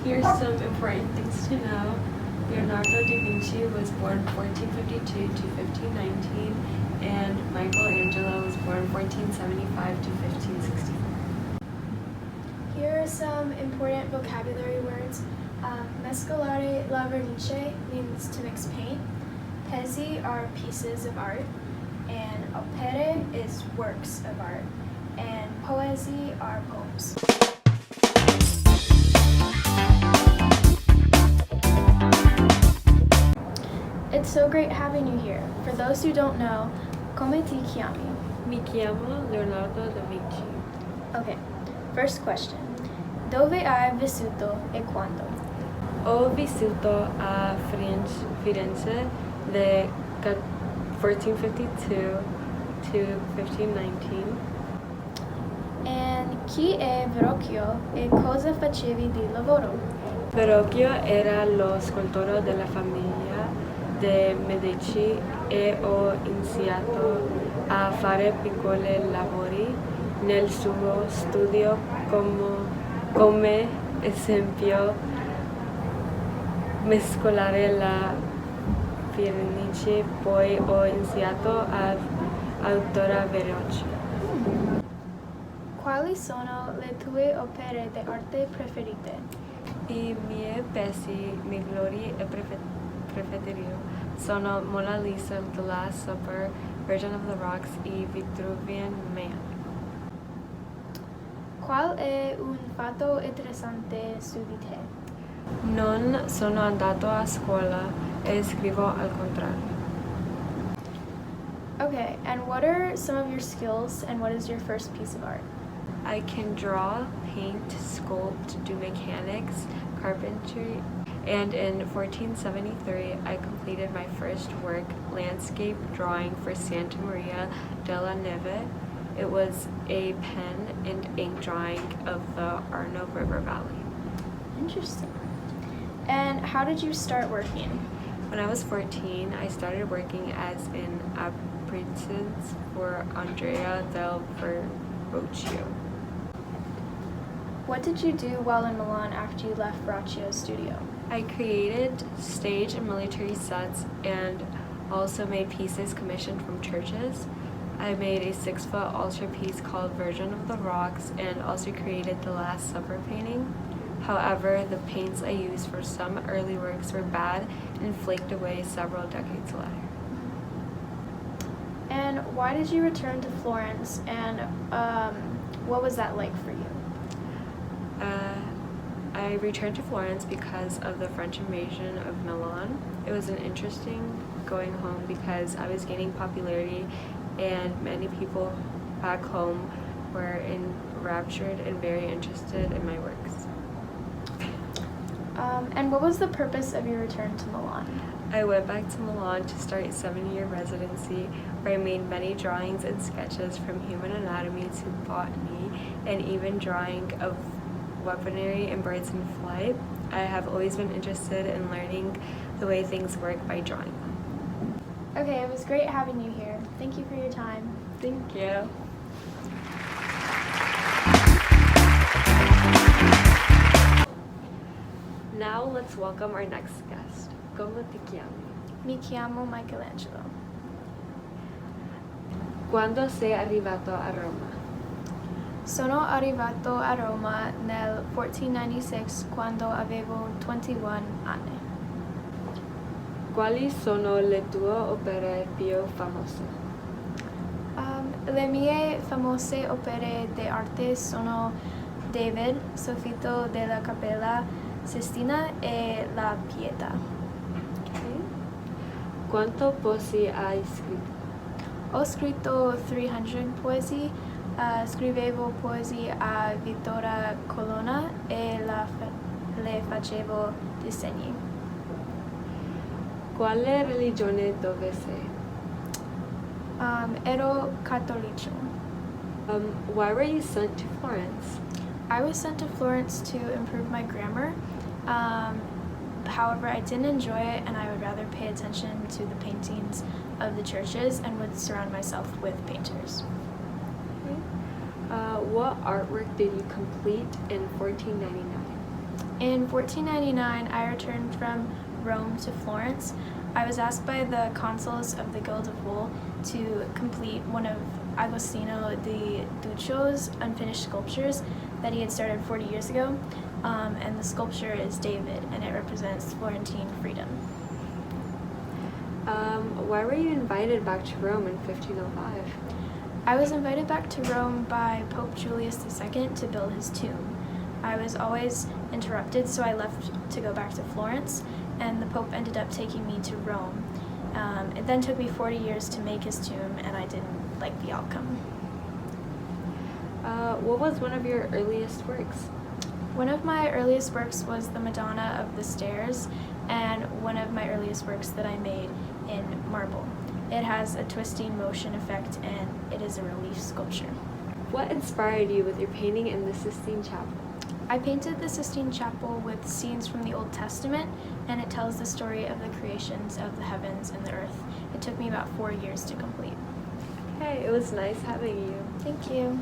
Here's some important things to know. Leonardo da Vinci was born 1452 to 1519, and Michelangelo was born 1475 to 1564. Here are some important vocabulary words. Mescolare la vernice means to mix paint. Pezzi are pieces of art, and opere is works of art, and poesie are poems. It's so great having you here. For those who don't know, come ti chiami? Mi chiamo Leonardo da Vinci. Okay, first question. Dove hai vissuto e quando? Ho vissuto a Firenze da 1452 to 1519. And chi è Verrocchio e cosa facevi di lavoro? Verrocchio era lo scultore della famiglia de Medici e ho iniziato a fare piccoli lavori nel suo studio come esempio mescolare la vernice, poi ho iniziato ad autora Verrocchio. Quali sono le tue opere d'arte preferite? I miei pezzi migliori e preferiti sono Mona Lisa, The Last Supper, Virgin of the Rocks e Vitruvian Man. Qual è un fatto interessante su di te? Non sono andato a scuola e scrivo al contrario. Okay, and what are some of your skills and what is your first piece of art? I can draw, paint, sculpt, do mechanics, carpentry, and in 1473 I completed my first work, landscape drawing for Santa Maria della Neve. It was a pen and ink drawing of the Arno River Valley. Interesting. And how did you start working? When I was 14, I started working as an apprentice for Andrea del Verrocchio. What did you do while in Milan after you left Verrocchio's studio? I created stage and military sets and also made pieces commissioned from churches. I made a 6-foot altarpiece called Virgin of the Rocks and also created the Last Supper painting. However, the paints I used for some early works were bad and flaked away several decades later. And why did you return to Florence, and what was that like for you? I returned to Florence because of the French invasion of Milan. It was an interesting going home because I was gaining popularity and many people back home were enraptured and very interested in my works. And what was the purpose of your return to Milan? I went back to Milan to start a 7-year residency where I made many drawings and sketches from human anatomy to botany and even drawing of weaponry and birds in flight. I have always been interested in learning the way things work by drawing them. Okay, it was great having you here. Thank you for your time. Thank you. Now let's welcome our next guest. Come ti chiami? Mi chiamo Michelangelo. Quando sei arrivato a Roma? Sono arrivato a Roma nel 1496 quando avevo 21 anni. Quali sono le tue opere più famose? Le mie famose opere d'arte sono David, soffitto della Cappella Sistina e La Pietà. Okay. Quanto poesie hai scritto? Ho scritto 300 poesie, scrivevo poesie a Vittoria Colonna e le facevo disegni. Quale religione dove sei? Ero cattolico. Why were you sent to Florence? I was sent to Florence to improve my grammar. However, I didn't enjoy it, and I would rather pay attention to the paintings of the churches and would surround myself with painters. What artwork did you complete in 1499? In 1499, I returned from Rome to Florence. I was asked by the consuls of the Guild of Wool to complete one of Agostino di Duccio's unfinished sculptures that he had started 40 years ago, and the sculpture is David, and it represents Florentine freedom. Why were you invited back to Rome in 1505? I was invited back to Rome by Pope Julius II to build his tomb. I was always interrupted, so I left to go back to Florence, and the Pope ended up taking me to Rome. It then took me 40 years to make his tomb, and I didn't like the outcome. What was one of your earliest works? One of my earliest works was the Madonna of the Stairs, and one of my earliest works that I made in marble. It has a twisting motion effect, and it is a relief sculpture. What inspired you with your painting in the Sistine Chapel? I painted the Sistine Chapel with scenes from the Old Testament, and it tells the story of the creations of the heavens and the earth. It took me about 4 years to complete. Okay, it was nice having you. Thank you.